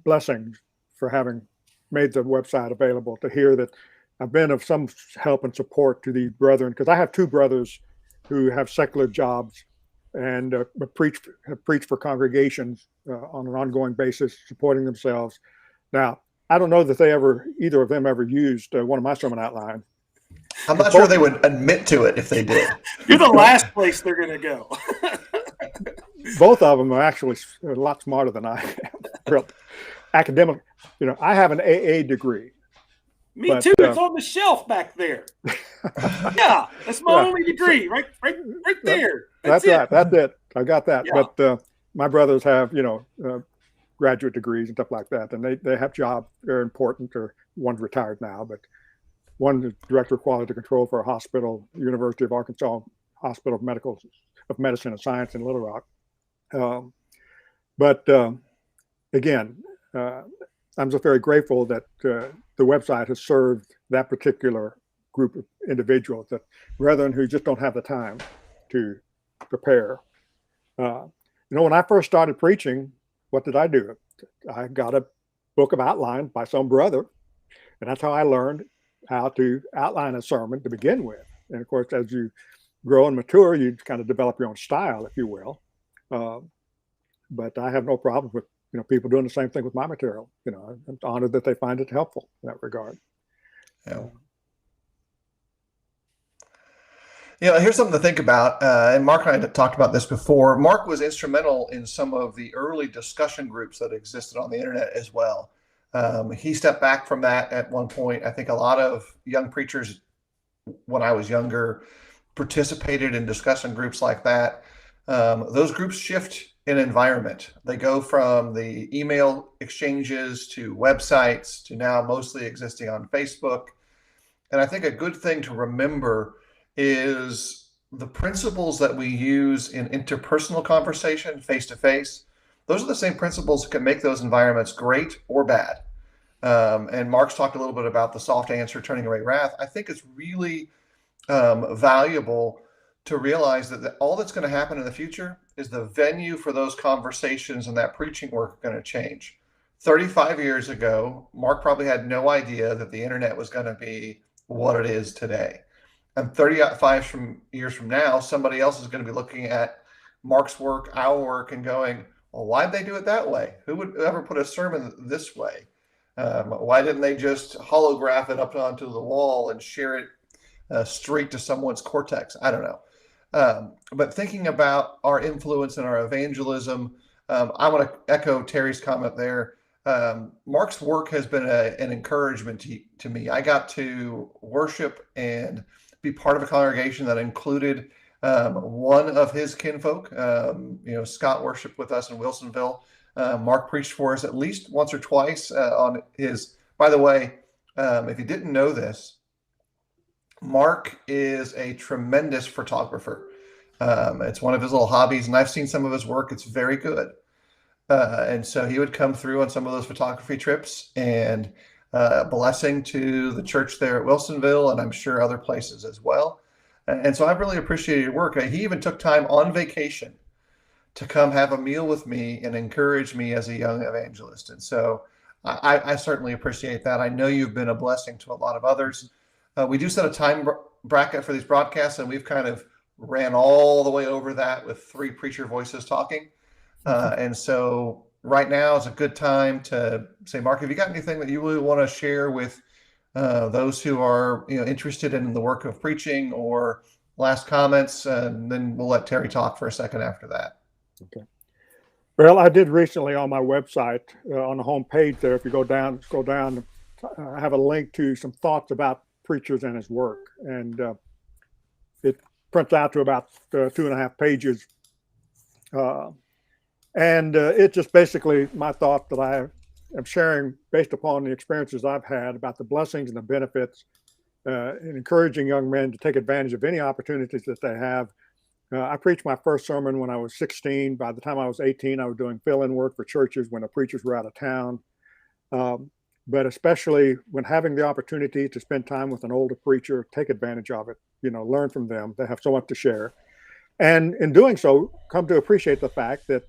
blessings for having made the website available, to hear that I've been of some help and support to these brethren, because I have two brothers who have secular jobs and have preached for congregations on an ongoing basis, supporting themselves. Now, I don't know that either of them ever used one of my sermon outlines. I'm not sure they would admit to it if they did. You're the last place they're going to go. Both of them are actually a lot smarter than I am. Real academic. I have an AA degree. Me too. It's on the shelf back there. Yeah, that's my only degree, right there. That's right. That's it. I got that. Yeah. But my brothers have, graduate degrees and stuff like that, and they have jobs. They're important. Or one's retired now, but one is director of quality control for a hospital, University of Arkansas Hospital of Medicine and Science in Little Rock. Again, I'm just very grateful that the website has served that particular group of individuals, that brethren who just don't have the time to prepare. When I first started preaching, what did I do? I got a book of outlines by some brother, and that's how I learned how to outline a sermon to begin with. And of course, as you grow and mature, you kind of develop your own style, if you will. But I have no problem with people doing the same thing with my material. I'm honored that they find it helpful in that regard. Yeah. Here's something to think about. And Mark and I had talked about this before. Mark was instrumental in some of the early discussion groups that existed on the internet as well. He stepped back from that at one point. I think a lot of young preachers, when I was younger, participated in discussion groups like that. Those groups shift in environment. They go from the email exchanges to websites to now mostly existing on Facebook. And I think a good thing to remember is the principles that we use in interpersonal conversation, face-to-face. Those are the same principles that can make those environments great or bad. And Mark's talked a little bit about the soft answer, turning away wrath. I think it's really valuable to realize that all that's going to happen in the future is the venue for those conversations and that preaching work are going to change. 35 years ago, Mark probably had no idea that the internet was going to be what it is today. And 35 years from now, somebody else is going to be looking at Mark's work, our work, and going, well, why'd they do it that way? Who would ever put a sermon this way? Why didn't they just holograph it up onto the wall and share it straight to someone's cortex? I don't know. But thinking about our influence and our evangelism, I want to echo Terry's comment there. Mark's work has been an encouragement to me. I got to worship and be part of a congregation that included one of his kinfolk. Scott worshiped with us in Wilsonville. Mark preached for us at least once or twice on his. By the way, if you didn't know this, Mark is a tremendous photographer. It's one of his little hobbies, and I've seen some of his work. It's very good. And so he would come through on some of those photography trips, and blessing to the church there at Wilsonville, and I'm sure other places as well. And so I've really appreciated your work. He even took time on vacation to come have a meal with me and encourage me as a young evangelist. And so I certainly appreciate that. I know you've been a blessing to a lot of others. We do set a time bracket for these broadcasts, and we've kind of ran all the way over that with 3 preacher voices talking. And so right now is a good time to say, Mark, have you got anything that you really want to share with those who are interested in the work of preaching, or last comments? And then we'll let Terry talk for a second after that. Okay. Well, I did recently on my website, on the home page there, if you scroll down, I have a link to some thoughts about preachers and his work. And it prints out to about 2.5 pages. And it's just basically my thought that I am sharing based upon the experiences I've had about the blessings and the benefits, and encouraging young men to take advantage of any opportunities that they have. I preached my first sermon when I was 16. By the time I was 18, I was doing fill-in work for churches when the preachers were out of town. But especially when having the opportunity to spend time with an older preacher, take advantage of it, learn from them. They have so much to share. And in doing so, come to appreciate the fact that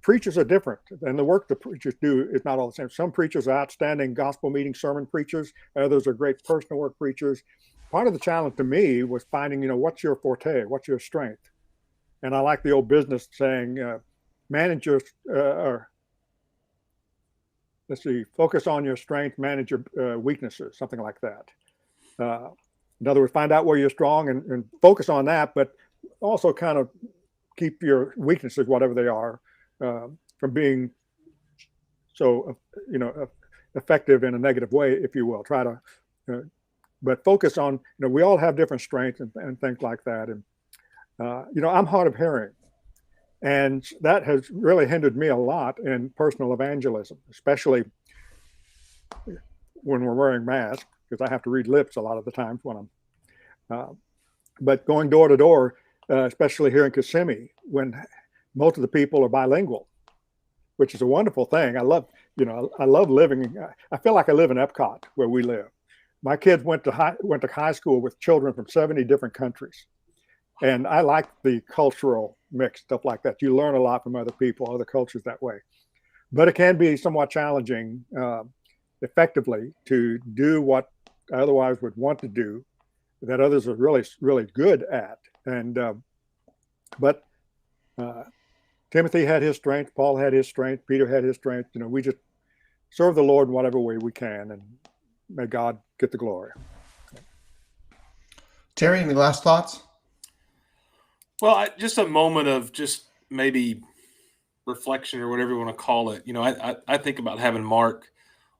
preachers are different, and the work the preachers do is not all the same. Some preachers are outstanding gospel meeting sermon preachers. Others are great personal work preachers. Part of the challenge to me was finding, what's your forte? What's your strength? And I like the old business saying, manage your, focus on your strength, manage your weaknesses, something like that. In other words, find out where you're strong and focus on that, but also kind of keep your weaknesses, whatever they are, from being so, effective in a negative way, if you will. Try to, but focus on, we all have different strengths and things like that. And, I'm hard of hearing. And that has really hindered me a lot in personal evangelism, especially when we're wearing masks, because I have to read lips a lot of the times when I'm, but going door to door, especially here in Kissimmee, when most of the people are bilingual, which is a wonderful thing. I love living. I feel like I live in Epcot where we live. My kids went to high school with children from 70 different countries. And I like the cultural mix, stuff like that. You learn a lot from other people, other cultures that way. But it can be somewhat challenging effectively to do what I otherwise would want to do that others are really, really good at. And but Timothy had his strength, Paul had his strength, Peter had his strength. We just serve the Lord in whatever way we can, and may God get the glory. Terry, any last thoughts? Well, just a moment of just maybe reflection or whatever you want to call it. I think about having Mark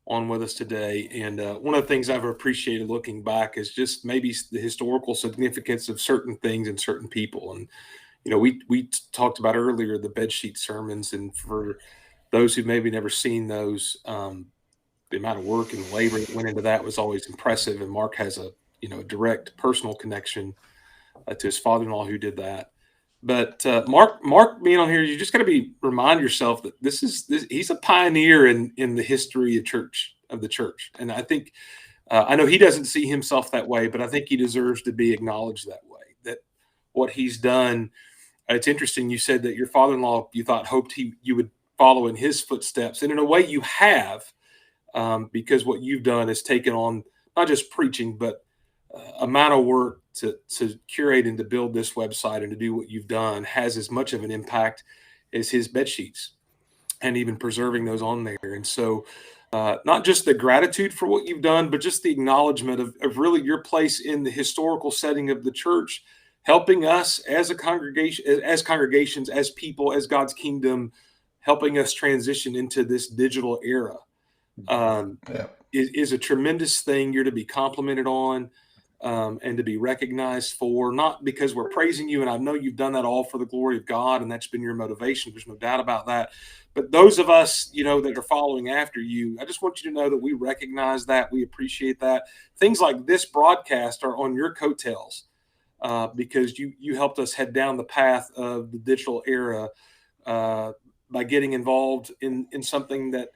on with us today, and one of the things I've appreciated looking back is just maybe the historical significance of certain things and certain people. And we talked about earlier the bedsheet sermons, and for those who maybe never seen those, the amount of work and labor that went into that was always impressive. And Mark has a direct personal connection to his father-in-law who did that. But Mark being on here, you just got to remind yourself that he's a pioneer in the history of the church. And I think I know he doesn't see himself that way, but I think he deserves to be acknowledged that way. That what he's done. It's interesting. You said that your father-in-law hoped you would follow in his footsteps, and in a way you have, because what you've done is taken on not just preaching, but amount of work to curate and to build this website and to do what you've done has as much of an impact as his bed sheets and even preserving those on there. And so not just the gratitude for what you've done, but just the acknowledgement of really your place in the historical setting of the church, helping us as a congregation, as congregations, as people, as God's kingdom, helping us transition into this digital era is a tremendous thing. You're to be complimented on. And to be recognized for, not because we're praising you, and I know you've done that all for the glory of God, and that's been your motivation. There's no doubt about that. But those of us, that are following after you, I just want you to know that we recognize that, we appreciate that. Things like this broadcast are on your coattails because you helped us head down the path of the digital era by getting involved in something that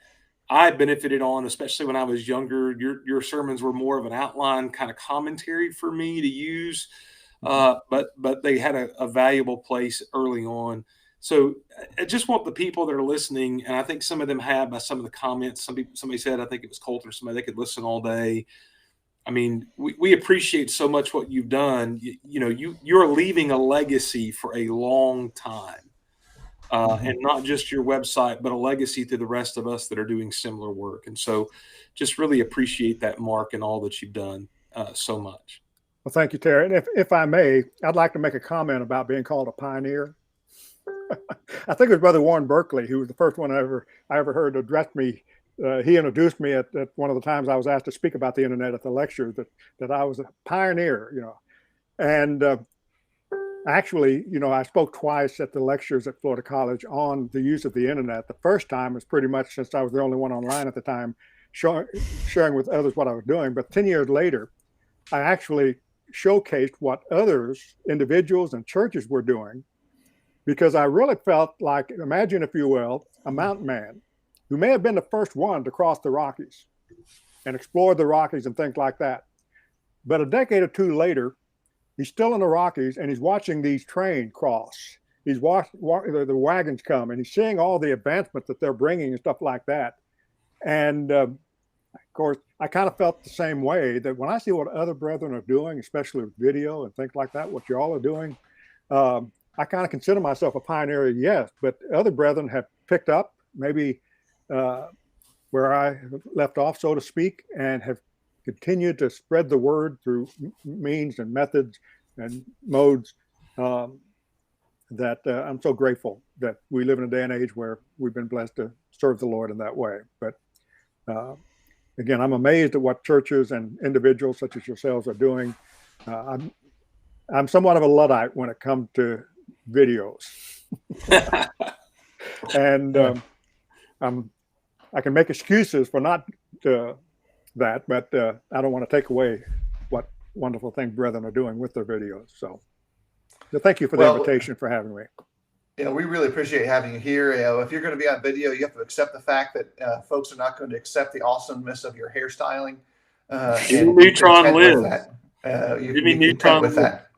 I benefited on, especially when I was younger. Your sermons were more of an outline kind of commentary for me to use, but they had a valuable place early on. So I just want the people that are listening, and I think some of them have by some of the comments. Somebody said, I think it was Colton or somebody, they could listen all day. I mean, we appreciate so much what you've done. You're leaving a legacy for a long time. And not just your website, but a legacy to the rest of us that are doing similar work. And so just really appreciate that, Mark, and all that you've done so much. Well, thank you, Terry. And if I may, I'd like to make a comment about being called a pioneer. I think it was Brother Warren Berkeley who was the first one I ever heard address me. He introduced me at one of the times I was asked to speak about the internet at the lecture that I was a pioneer, And actually, I spoke twice at the lectures at Florida College on the use of the internet. The first time was pretty much, since I was the only one online at the time, sharing with others what I was doing. But 10 years later, I actually showcased what others, individuals and churches were doing, because I really felt like, imagine, if you will, a mountain man who may have been the first one to cross the Rockies and explore the Rockies and things like that. But a decade or two later, he's still in the Rockies and he's watching these trains cross. He's watching the wagons come, and he's seeing all the advancement that they're bringing and stuff like that. And of course, I kind of felt the same way, that when I see what other brethren are doing, especially with video and things like that, what you all are doing, I kind of consider myself a pioneer, yes, but other brethren have picked up maybe where I left off, so to speak, and have continued to spread the word through means and methods and modes that I'm so grateful that we live in a day and age where we've been blessed to serve the Lord in that way. But again, I'm amazed at what churches and individuals such as yourselves are doing. I'm somewhat of a Luddite when it comes to videos. And I can make excuses for not that, but I don't want to take away what wonderful things brethren are doing with their videos. So thank you for the invitation, for having me. We really appreciate having you here. If you're going to be on video, you have to accept the fact that folks are not going to accept the awesomeness of your hairstyling. Neutron lives. You can be content with that.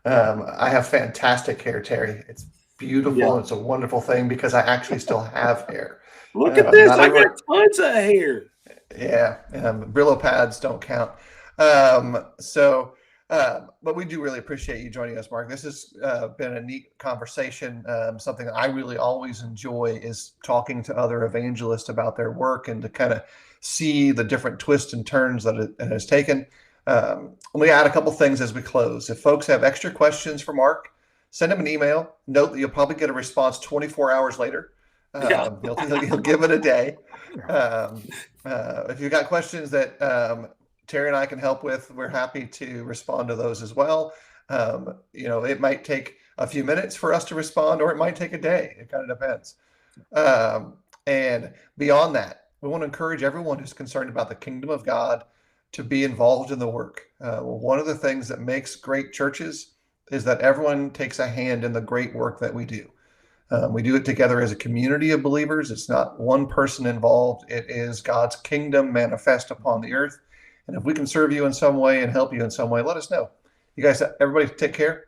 I have fantastic hair, Terry. It's beautiful. Yeah. It's a wonderful thing because I actually still have hair. Look at this. I got tons of hair. Yeah. Brillo pads don't count. But we do really appreciate you joining us, Mark. This has been a neat conversation. Something that I really always enjoy is talking to other evangelists about their work and to kind of see the different twists and turns that it has taken. Let me add a couple things as we close. If folks have extra questions for Mark, send him an email. Note that you'll probably get a response 24 hours later. He'll give it a day. If you've got questions that Terry and I can help with, we're happy to respond to those as well. It might take a few minutes for us to respond, or it might take a day. It kind of depends. And beyond that, we want to encourage everyone who's concerned about the kingdom of God to be involved in the work. One of the things that makes great churches is that everyone takes a hand in the great work that we do. We do it together as a community of believers. It's not one person involved. It is God's kingdom manifest upon the earth. And if we can serve you in some way and help you in some way, let us know. You guys, everybody take care.